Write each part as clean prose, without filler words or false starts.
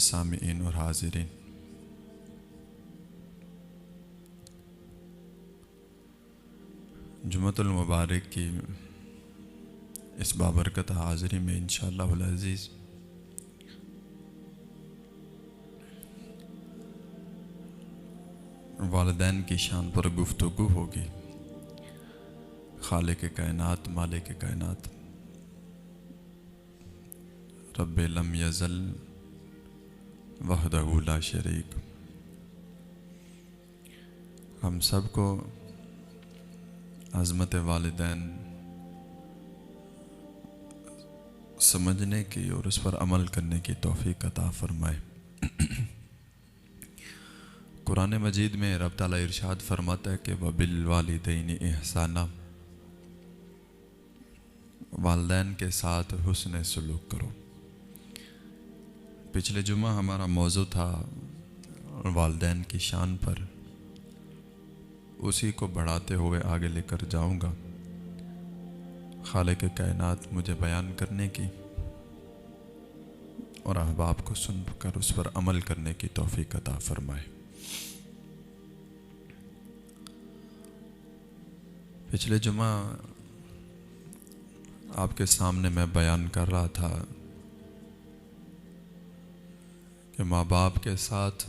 سامعین اور حاضرین، جمعۃ المبارک کی اس بابرکت حاضری میں انشاءاللہ العزیز والدین کی شان پر گفتگو ہوگی۔ خالق کائنات، مالک کائنات، رب لم یزل وحدہ لا شریک، ہم سب کو عظمت والدین سمجھنے کی اور اس پر عمل کرنے کی توفیق عطا فرمائے۔ قرآن مجید میں رب تعالیٰ ارشاد فرماتا ہے کہ وَبِالْوَالِدَيْنِ احسانا، والدین کے ساتھ حسن سلوک کرو۔ پچھلے جمعہ ہمارا موضوع تھا والدین کی شان پر، اسی کو بڑھاتے ہوئے آگے لے کر جاؤں گا۔ خالق کائنات مجھے بیان کرنے کی اور احباب کو سن کر اس پر عمل کرنے کی توفیق عطا فرمائے۔ پچھلے جمعہ آپ کے سامنے میں بیان کر رہا تھا کہ ماں باپ کے ساتھ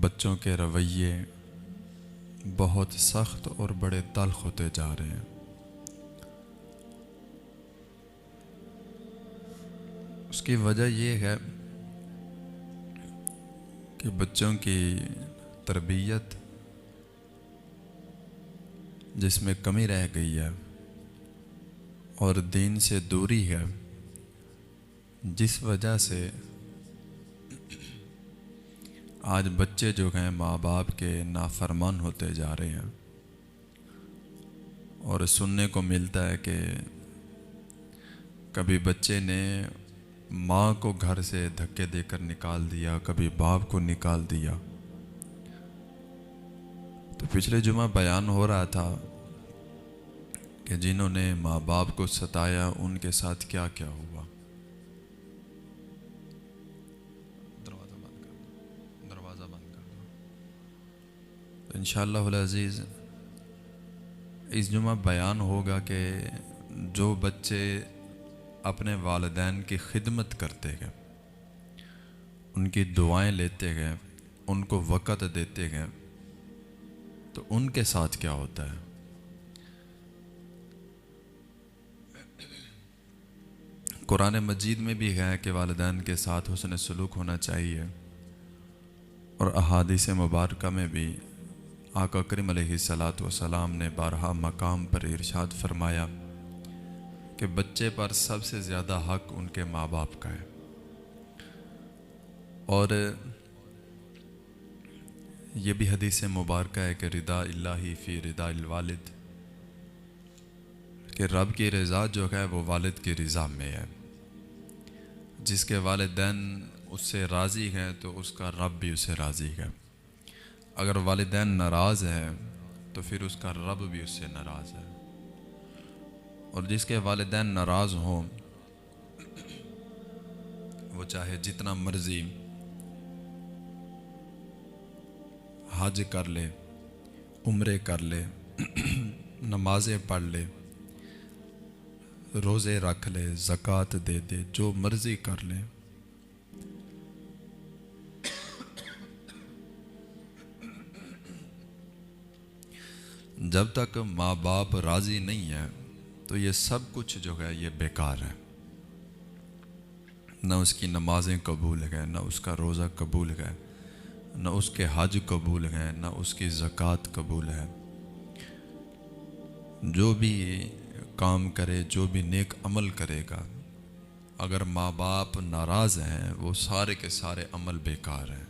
بچوں کے رویے بہت سخت اور بڑے تلخ ہوتے جا رہے ہیں۔ اس کی وجہ یہ ہے کہ بچوں کی تربیت جس میں کمی رہ گئی ہے اور دین سے دوری ہے، جس وجہ سے آج بچے جو ہیں ماں باپ کے نافرمان ہوتے جا رہے ہیں، اور سننے کو ملتا ہے کہ کبھی بچے نے ماں کو گھر سے دھکے دے کر نکال دیا، کبھی باپ کو نکال دیا۔ تو پچھلے جمعہ بیان ہو رہا تھا کہ جنہوں نے ماں باپ کو ستایا ان کے ساتھ کیا کیا ہوا۔ دروازہ بند کر دو۔ انشاءاللہ العزیز اس جمعہ بیان ہوگا کہ جو بچے اپنے والدین کی خدمت کرتے گئے، ان کی دعائیں لیتے گئے، ان کو وقت دیتے گئے، تو ان کے ساتھ کیا ہوتا ہے۔ قرآن مجید میں بھی ہے کہ والدین کے ساتھ حسن سلوک ہونا چاہیے، اور احادیث مبارکہ میں بھی آقا کریم علیہ السلام نے بارہا مقام پر ارشاد فرمایا کہ بچے پر سب سے زیادہ حق ان کے ماں باپ کا ہے، اور یہ بھی حدیث مبارکہ ہے کہ رضا اللہ فی رضا الوالد، کہ رب کی رضا جو ہے وہ والد کی رضا میں ہے۔ جس کے والدین اس سے راضی ہیں تو اس کا رب بھی اسے راضی ہے۔ اگر والدین ناراض ہیں تو پھر اس کا رب بھی اس سے ناراض ہے، اور جس کے والدین ناراض ہوں وہ چاہے جتنا مرضی حج کر لے، عمرے کر لے، نمازیں پڑھ لے، روزے رکھ لے، زکوٰۃ دے دے، جو مرضی کر لے، جب تک ماں باپ راضی نہیں ہے تو یہ سب کچھ جو ہے یہ بیکار ہے۔ نہ اس کی نمازیں قبول ہیں، نہ اس کا روزہ قبول ہے، نہ اس کے حج قبول ہیں، نہ اس کی زکوٰۃ قبول ہے۔ جو بھی کام کرے، جو بھی نیک عمل کرے گا، اگر ماں باپ ناراض ہیں وہ سارے کے سارے عمل بیکار ہیں،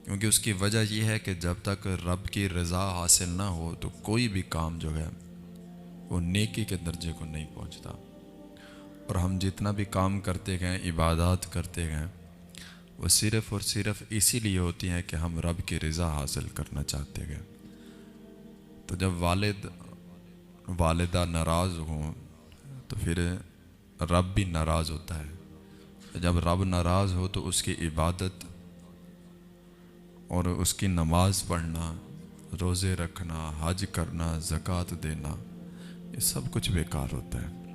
کیونکہ اس کی وجہ یہ ہے کہ جب تک رب کی رضا حاصل نہ ہو تو کوئی بھی کام جو ہے وہ نیکی کے درجے کو نہیں پہنچتا۔ اور ہم جتنا بھی کام کرتے گئے، عبادات کرتے گئے، وہ صرف اور صرف اسی لیے ہوتی ہیں کہ ہم رب کی رضا حاصل کرنا چاہتے گئے۔ تو جب والدہ ناراض ہوں تو پھر رب بھی ناراض ہوتا ہے، جب رب ناراض ہو تو اس کی عبادت اور اس کی نماز پڑھنا، روزے رکھنا، حج کرنا، زکوٰۃ دینا، یہ سب کچھ بیکار ہوتا ہے۔